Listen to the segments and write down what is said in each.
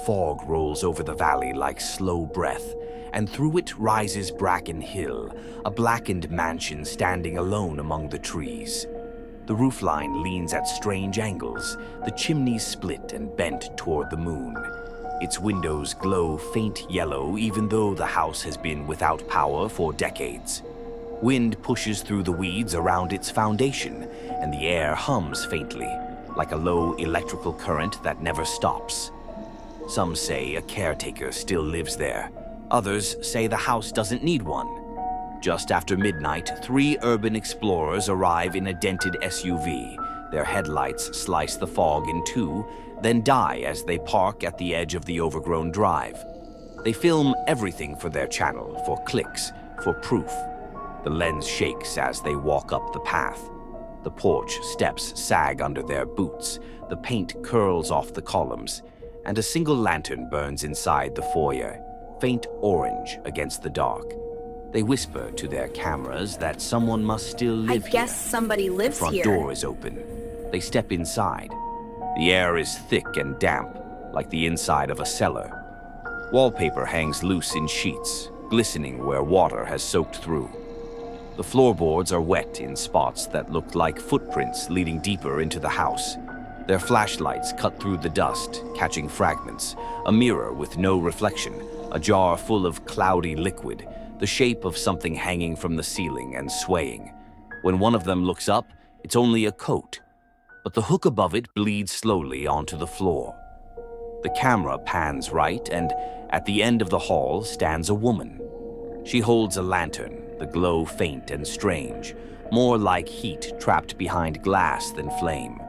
Fog rolls over the valley like slow breath, and through it rises Bracken Hill, a blackened mansion standing alone among the trees. The roofline leans at strange angles, the chimneys split and bent toward the moon. Its windows glow faint yellow even though the house has been without power for decades. Wind pushes through the weeds around its foundation, and the air hums faintly, like a low electrical current that never stops. Some say a caretaker still lives there. Others say the house doesn't need one. Just after midnight, 3 urban explorers arrive in a dented SUV. Their headlights slice the fog in two, then die as they park at the edge of the overgrown drive. They film everything for their channel, for clicks, for proof. The lens shakes as they walk up the path. The porch steps sag under their boots, the paint curls off the columns, and a single lantern burns inside the foyer, faint orange against the dark. They whisper to their cameras that someone must still live here. I guess somebody lives here. The front door is open. They step inside. The air is thick and damp, like the inside of a cellar. Wallpaper hangs loose in sheets, glistening where water has soaked through. The floorboards are wet in spots that look like footprints leading deeper into the house. Their flashlights cut through the dust, catching fragments, a mirror with no reflection, a jar full of cloudy liquid, the shape of something hanging from the ceiling and swaying. When one of them looks up, it's only a coat, but the hook above it bleeds slowly onto the floor. The camera pans right, and at the end of the hall stands a woman. She holds a lantern, the glow faint and strange, more like heat trapped behind glass than flame.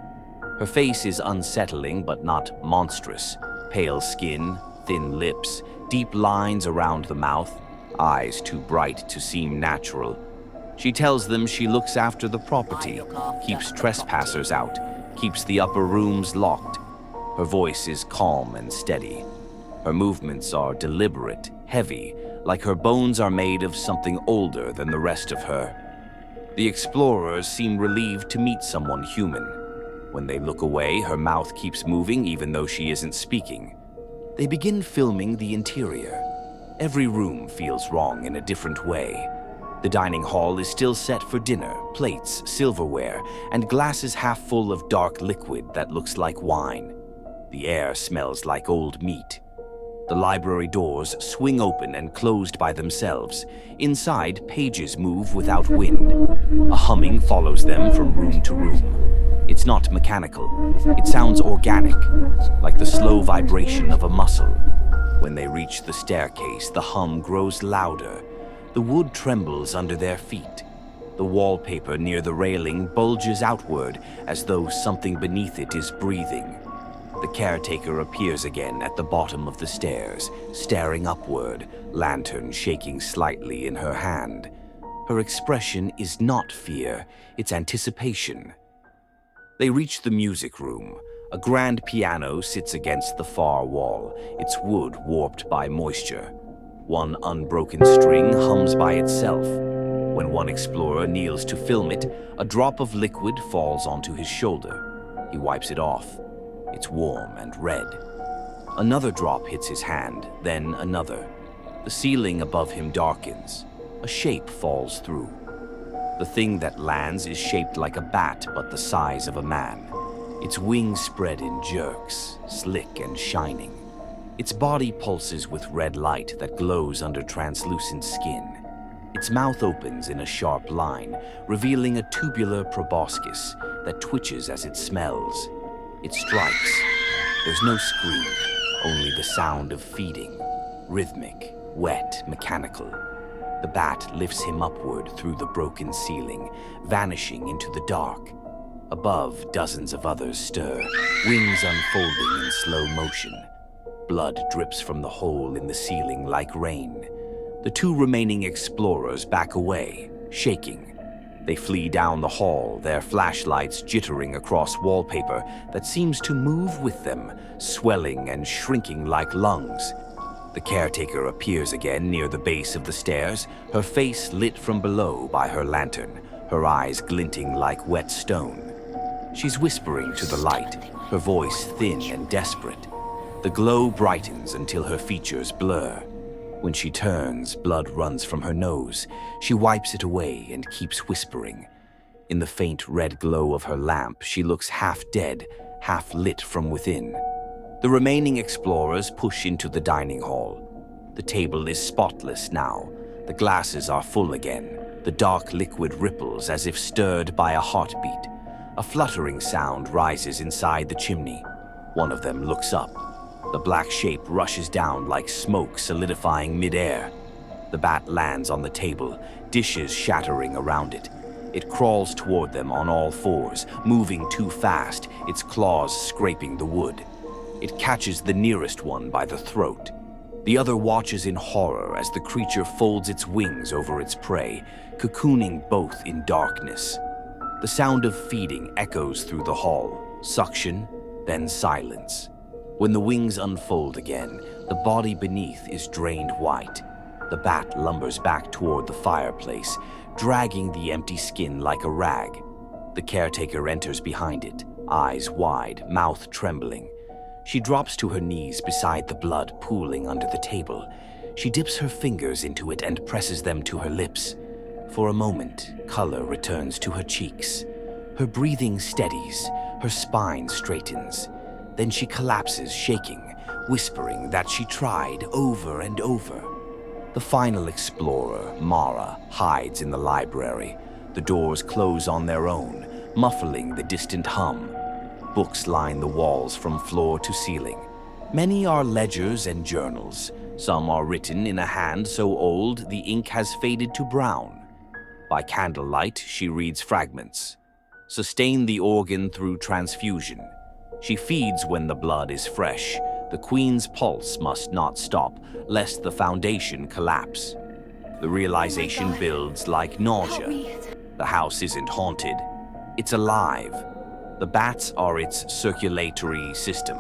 Her face is unsettling but not monstrous. Pale skin, thin lips, deep lines around the mouth, eyes too bright to seem natural. She tells them she looks after the property, keeps trespassers out, keeps the upper rooms locked. Her voice is calm and steady. Her movements are deliberate, heavy, like her bones are made of something older than the rest of her. The explorers seem relieved to meet someone human. When they look away, her mouth keeps moving even though she isn't speaking. They begin filming the interior. Every room feels wrong in a different way. The dining hall is still set for dinner, plates, silverware, and glasses half full of dark liquid that looks like wine. The air smells like old meat. The library doors swing open and closed by themselves. Inside, pages move without wind. A humming follows them from room to room. It's not mechanical. It sounds organic, like the slow vibration of a muscle. When they reach the staircase, the hum grows louder. The wood trembles under their feet. The wallpaper near the railing bulges outward as though something beneath it is breathing. The caretaker appears again at the bottom of the stairs, staring upward, lantern shaking slightly in her hand. Her expression is not fear, it's anticipation. They reach the music room. A grand piano sits against the far wall, its wood warped by moisture. One unbroken string hums by itself. When one explorer kneels to film it, a drop of liquid falls onto his shoulder. He wipes it off. It's warm and red. Another drop hits his hand, then another. The ceiling above him darkens. A shape falls through. The thing that lands is shaped like a bat, but the size of a man. Its wings spread in jerks, slick and shining. Its body pulses with red light that glows under translucent skin. Its mouth opens in a sharp line, revealing a tubular proboscis that twitches as it smells. It strikes. There's no scream, only the sound of feeding. Rhythmic, wet, mechanical. The bat lifts him upward through the broken ceiling, vanishing into the dark. Above, dozens of others stir, wings unfolding in slow motion. Blood drips from the hole in the ceiling like rain. The 2 remaining explorers back away, shaking. They flee down the hall, their flashlights jittering across wallpaper that seems to move with them, swelling and shrinking like lungs. The caretaker appears again near the base of the stairs, her face lit from below by her lantern, her eyes glinting like wet stone. She's whispering to the light, her voice thin and desperate. The glow brightens until her features blur. When she turns, blood runs from her nose. She wipes it away and keeps whispering. In the faint red glow of her lamp, she looks half dead, half lit from within. The remaining explorers push into the dining hall. The table is spotless now. The glasses are full again. The dark liquid ripples as if stirred by a heartbeat. A fluttering sound rises inside the chimney. One of them looks up. The black shape rushes down like smoke solidifying midair. The bat lands on the table, dishes shattering around it. It crawls toward them on all fours, moving too fast, its claws scraping the wood. It catches the nearest one by the throat. The other watches in horror as the creature folds its wings over its prey, cocooning both in darkness. The sound of feeding echoes through the hall, suction, then silence. When the wings unfold again, the body beneath is drained white. The bat lumbers back toward the fireplace, dragging the empty skin like a rag. The caretaker enters behind it, eyes wide, mouth trembling. She drops to her knees beside the blood pooling under the table. She dips her fingers into it and presses them to her lips. For a moment, color returns to her cheeks. Her breathing steadies, her spine straightens. Then she collapses, shaking, whispering that she tried over and over. The final explorer, Mara, hides in the library. The doors close on their own, muffling the distant hum. Books line the walls from floor to ceiling. Many are ledgers and journals. Some are written in a hand so old the ink has faded to brown. By candlelight, she reads fragments. Sustain the organ through transfusion. She feeds when the blood is fresh. The queen's pulse must not stop, lest the foundation collapse. The realization builds like nausea. The house isn't haunted. It's alive. The bats are its circulatory system.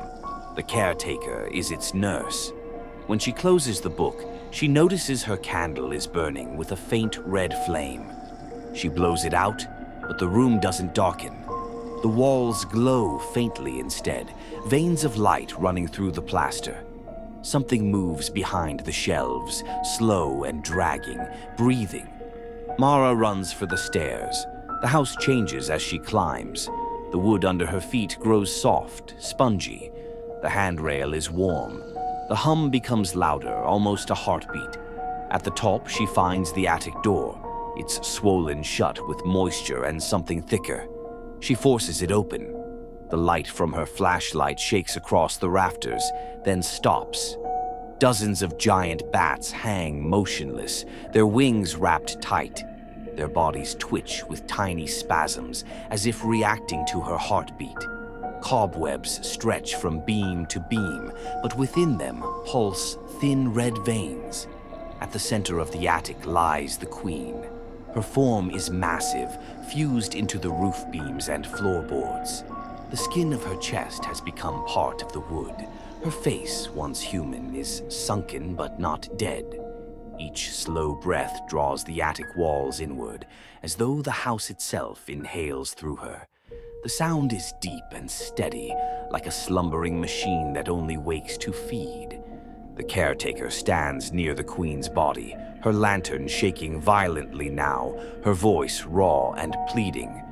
The caretaker is its nurse. When she closes the book, she notices her candle is burning with a faint red flame. She blows it out, but the room doesn't darken. The walls glow faintly instead, veins of light running through the plaster. Something moves behind the shelves, slow and dragging, breathing. Mara runs for the stairs. The house changes as she climbs. The wood under her feet grows soft, spongy. The handrail is warm. The hum becomes louder, almost a heartbeat. At the top, she finds the attic door. It's swollen shut with moisture and something thicker. She forces it open. The light from her flashlight shakes across the rafters, then stops. Dozens of giant bats hang motionless, their wings wrapped tight. Their bodies twitch with tiny spasms, as if reacting to her heartbeat. Cobwebs stretch from beam to beam, but within them pulse thin red veins. At the center of the attic lies the queen. Her form is massive, fused into the roof beams and floorboards. The skin of her chest has become part of the wood. Her face, once human, is sunken but not dead. Each slow breath draws the attic walls inward, as though the house itself inhales through her. The sound is deep and steady, like a slumbering machine that only wakes to feed. The caretaker stands near the queen's body, her lantern shaking violently now, her voice raw and pleading.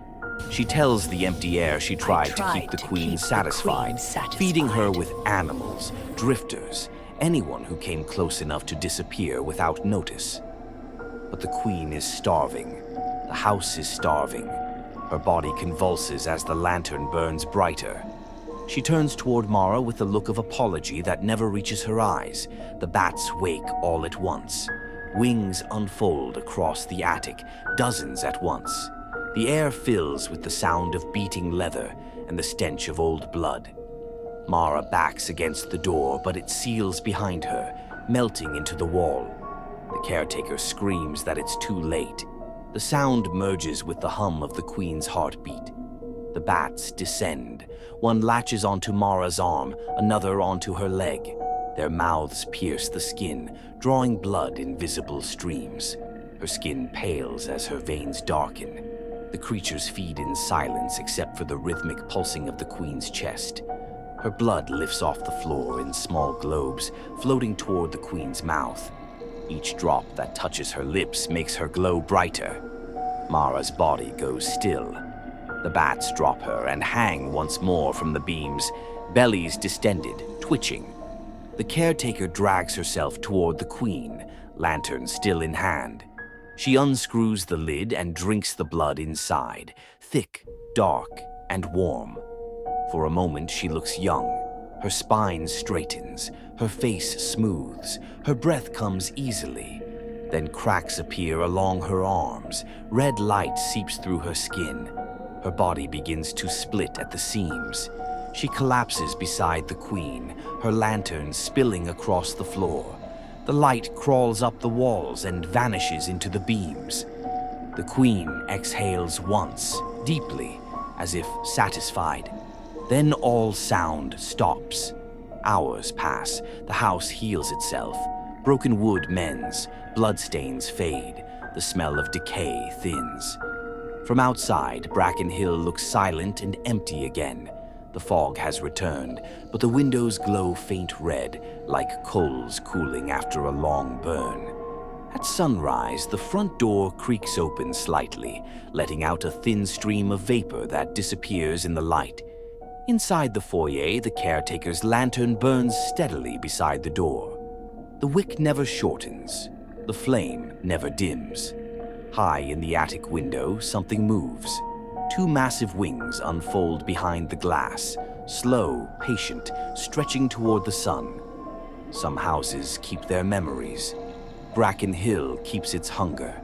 She tells the empty air she tried to keep the queen satisfied, feeding her with animals, drifters, anyone who came close enough to disappear without notice. But the queen is starving. The house is starving. Her body convulses as the lantern burns brighter. She turns toward Mara with a look of apology that never reaches her eyes. The bats wake all at once. Wings unfold across the attic, dozens at once. The air fills with the sound of beating leather and the stench of old blood. Mara backs against the door, but it seals behind her, melting into the wall. The caretaker screams that it's too late. The sound merges with the hum of the queen's heartbeat. The bats descend. One latches onto Mara's arm, another onto her leg. Their mouths pierce the skin, drawing blood in visible streams. Her skin pales as her veins darken. The creatures feed in silence except for the rhythmic pulsing of the queen's chest. Her blood lifts off the floor in small globes, floating toward the queen's mouth. Each drop that touches her lips makes her glow brighter. Mara's body goes still. The bats drop her and hang once more from the beams, bellies distended, twitching. The caretaker drags herself toward the queen, lantern still in hand. She unscrews the lid and drinks the blood inside, thick, dark, and warm. For a moment she looks young. Her spine straightens, her face smooths, her breath comes easily. Then cracks appear along her arms, red light seeps through her skin. Her body begins to split at the seams. She collapses beside the queen, her lantern spilling across the floor. The light crawls up the walls and vanishes into the beams. The queen exhales once, deeply, as if satisfied. Then all sound stops. Hours pass, the house heals itself. Broken wood mends, bloodstains fade, the smell of decay thins. From outside, Bracken Hill looks silent and empty again. The fog has returned, but the windows glow faint red, like coals cooling after a long burn. At sunrise, the front door creaks open slightly, letting out a thin stream of vapor that disappears in the light. Inside the foyer, the caretaker's lantern burns steadily beside the door. The wick never shortens. The flame never dims. High in the attic window, something moves. Two massive wings unfold behind the glass, slow, patient, stretching toward the sun. Some houses keep their memories. Bracken Hill keeps its hunger.